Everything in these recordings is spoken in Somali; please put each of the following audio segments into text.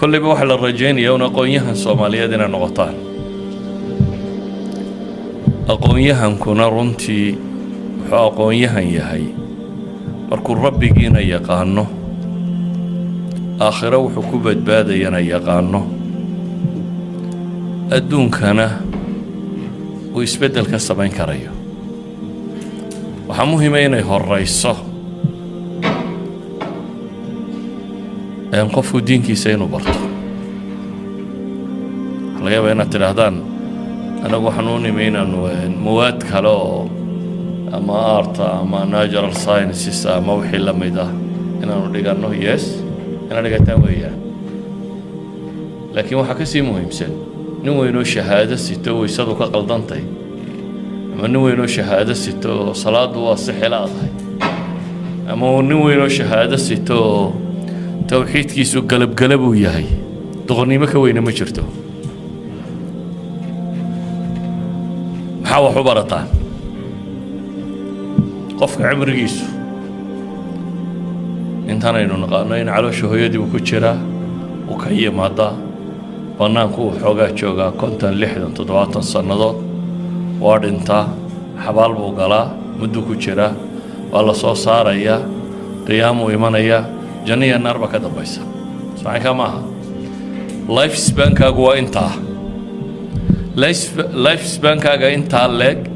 كل بواحد الرجين يوم أقويها الصومالية دينا نغطان أقويها كنا رنتي أقويها يهي مركو ربي جينا يقانو آخره وحكوبة بادا ينا يقانو الدون كان ويسبدل كالسبعين كريو وحموه مينا يهريسو قفو دينكي سينو برطو لغاية بينا تلاهدان أنا وحنوني مينا مواد كالو أما آرتا أما ناجرال ساينسيس أما وحي لميدا إنا نريقانو يس إنا نريقاتان ويا لكن وحكسي مهم سن نوينو شهادة ستو ويسادو كقلدانتي أما نوينو شهادة ستو صلاة وصحي لاضهي أما نوينو شهادة ستو توحيد كيسو قلب وياهي تغني مكا وين ما جرتو محاوى حبرتان قفك عمر كيسو انتانا ينو نقانين على شهيدي وكتشرا وكاية مادا بانانكو حوغا جوغا كونتان لحدن تدواتن سنادو وادنتا حبال بوغالا مدو كتشرا والله سو ساريا قيامو إيمانيا جنية النار بكذا بيسا سمعي كماها لايف سبان كاغوا انتا لايف سبان كاغا انتا لك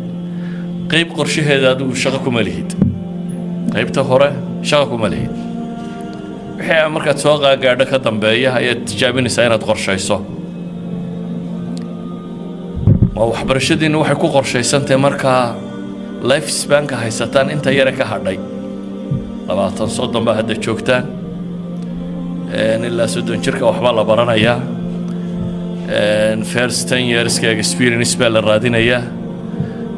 قيب قرشي هيدادو شغكو مليهيد قيبتا هورا شغكو مليهيد وحي مركا تسوغا قاعدة كدنبايا هي تجابيني ساينات قرشيسو وحبرشدين وحي كو قرشيسانتي مركا لايف سبان كهيستان انتا يركا هارداي labaatan soddon baa hadda joogtaan ilaa soddon jirka waxbaa la baranayaa first 10 yearska experience baa la raadinayaa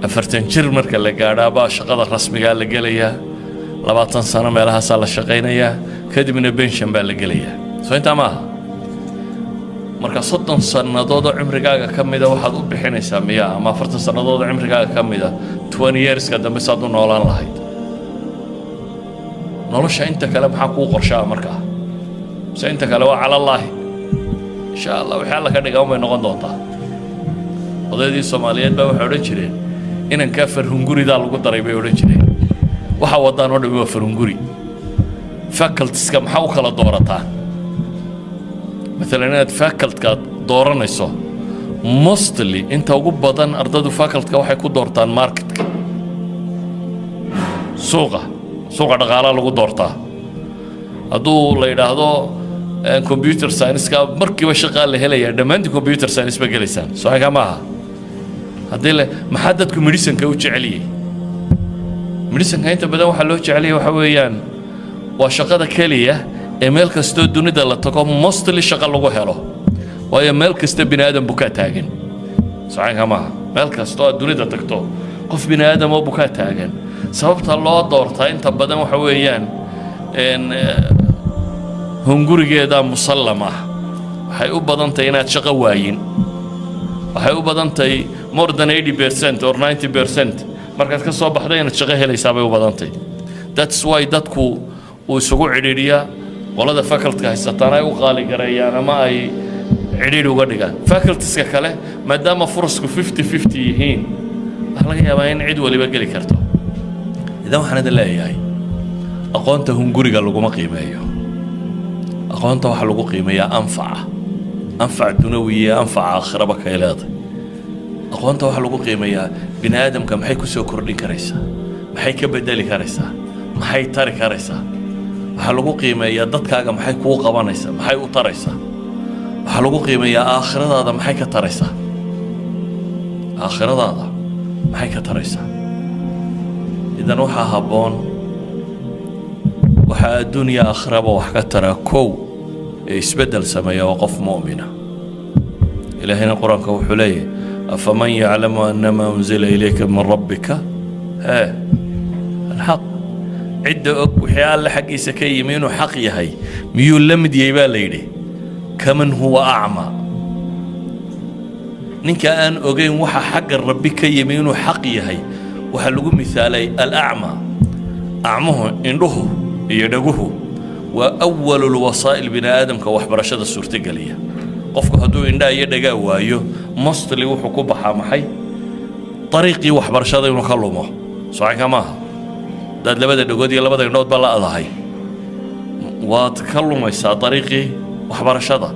40 jir marka la gaadhaa baa shaqada rasmiga la gelayaa 20 sano meelahaasaa la shaqaynayaa kadibna pension baa la gelayaa soo intaa maaha marka 30 sannadood oo cimrigaaga ka mida waxaad u bixinaysaa miya ama 40 sannadood oo cimrigaaga ka mida 20 yearska dambe saad u noolaan lahayd nolosha inta kale maxaa kuu qorshaa markaa se inta kale waa cala allaahi insha allah wixii alla ka dhigaa umay noqon doontaa odaydii soomaaliyeed baa waxay odhan jireen inankaa farhunguridaa lagu daray bay odhan jireen waxa wadaan oo dhami waa farhunguri facultieska maxaa u kala doorataa maalan inaad facultka dooranayso mostly inta ugu badan ardaydu facultka waxay ku doortaan marketka suuqa dhaqaalaha lagu doortaa hadduu la yidhaahdo computer science-ka markiiba shaqaa la helayaa dhammaantii computer science ba gelaysaan soo maaha haddii le maxaa dadku medicine-ka u jeceliyey medicine-ka inta badan waxaa loo jeceliyay waxa weeyaan waa shaqada keliya ee meel kastoo dunida la tago mostly shaqo lagu helo waayo meel kasta bini aadam bukaa taagan soo maaha meel kastoo aad dunida tagto qof bini aadam oo bukaa taagan sababta loo doortaa inta badan waxa weeyaan hungurigeeda musallam ah waxay u badan tahay inaad shaqo waayin waxay u badan tahay more than 80% or 90% markaad ka soo baxday inaad shaqo helaysaa bay u badan tahay that's why dadku uu isugu cidhiidhiyaa qolada faculty haysataan ay u qaali gareeyaan ama ay cidhiidhi uga dhigaan facultieska kale maadaama furasku 50-50 yihiin waxaa laga yaabaa in cid waliba geli karto إذا ما حنا دلائي أقوانته هنجوري قالوا ما قيمة أقوانته وحلقوا قيمة أنفع دنيوية أنفع آخرة بكيلات أقوانته وحلقوا قيمة بني آدم كم حيكو سو كردين كريسة ما حيك بدالي كريسة ما حي تاري كريسة وحلقوا قيمة ضد كاجا ما حيكو قبانيسة ما حي أطريسة وحلقوا قيمة آخرة هذا ما حيك تريسة آخرة هذا ما حيك تريسة إذا وحا هبون وحا الدنيا أخرب وحكا ترى كو يسبدل سمايا وقف مؤمنة إلى هنا القرآن كوحليه أفمن يعلم أنما أنزل إليك من ربك الحق عدة وحيال لحق يسكي يمينه حق يهي ميول لمد يبال ليلي كمن هو أعمى نينك أن أغين وحا حق الرب كي يمينه حق يهي وحلقوا مثالي الأعمى أعمه إنه يدقه وأول الوسائل بني آدم كوحبرشة السورتقالية قفك هدو إندا يدقا وايو مصطلي وحكوبة حامحي طريقي وحبرشة ونخلومه صحيح كماها داد لبدا دقودي لبدا ينود بلا أضحي وتكلم يسا طريقي وحبرشة